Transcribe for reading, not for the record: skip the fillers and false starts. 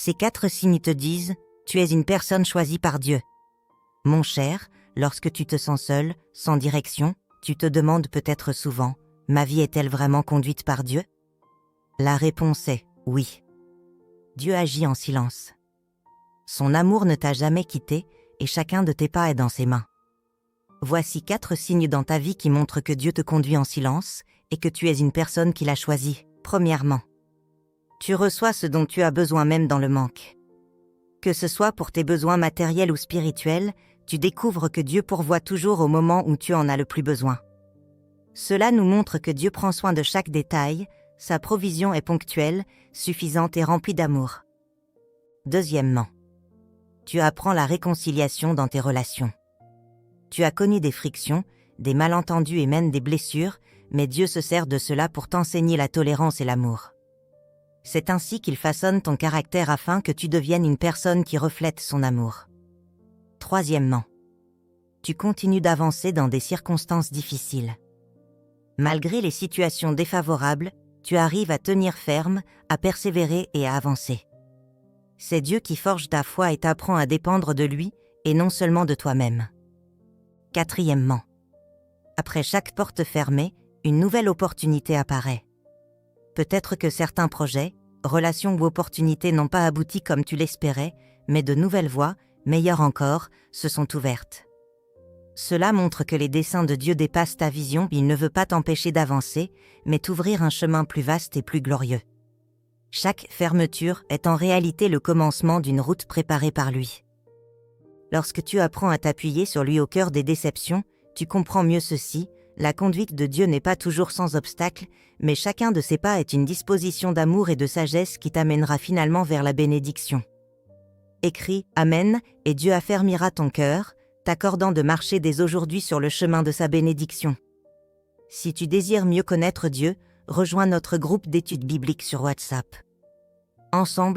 Ces 4 signes te disent « Tu es une personne choisie par Dieu ». Mon cher, lorsque tu te sens seul, sans direction, tu te demandes peut-être souvent « Ma vie est-elle vraiment conduite par Dieu ?» La réponse est « Oui ». Dieu agit en silence. Son amour ne t'a jamais quitté et chacun de tes pas est dans ses mains. Voici 4 signes dans ta vie qui montrent que Dieu te conduit en silence et que tu es une personne qu'il a choisie. Premièrement, tu reçois ce dont tu as besoin même dans le manque. Que ce soit pour tes besoins matériels ou spirituels, tu découvres que Dieu pourvoit toujours au moment où tu en as le plus besoin. Cela nous montre que Dieu prend soin de chaque détail, sa provision est ponctuelle, suffisante et remplie d'amour. Deuxièmement, tu apprends la réconciliation dans tes relations. Tu as connu des frictions, des malentendus et même des blessures, mais Dieu se sert de cela pour t'enseigner la tolérance et l'amour. C'est ainsi qu'il façonne ton caractère afin que tu deviennes une personne qui reflète son amour. Troisièmement, tu continues d'avancer dans des circonstances difficiles. Malgré les situations défavorables, tu arrives à tenir ferme, à persévérer et à avancer. C'est Dieu qui forge ta foi et t'apprend à dépendre de lui et non seulement de toi-même. Quatrièmement, après chaque porte fermée, une nouvelle opportunité apparaît. Peut-être que certains projets, relations ou opportunités n'ont pas abouti comme tu l'espérais, mais de nouvelles voies, meilleures encore, se sont ouvertes. Cela montre que les desseins de Dieu dépassent ta vision, il ne veut pas t'empêcher d'avancer, mais t'ouvrir un chemin plus vaste et plus glorieux. Chaque fermeture est en réalité le commencement d'une route préparée par lui. Lorsque tu apprends à t'appuyer sur lui au cœur des déceptions, tu comprends mieux ceci, la conduite de Dieu n'est pas toujours sans obstacle, mais chacun de ses pas est une disposition d'amour et de sagesse qui t'amènera finalement vers la bénédiction. Écris « Amen » et Dieu affermira ton cœur, t'accordant de marcher dès aujourd'hui sur le chemin de sa bénédiction. Si tu désires mieux connaître Dieu, rejoins notre groupe d'études bibliques sur WhatsApp. Ensemble,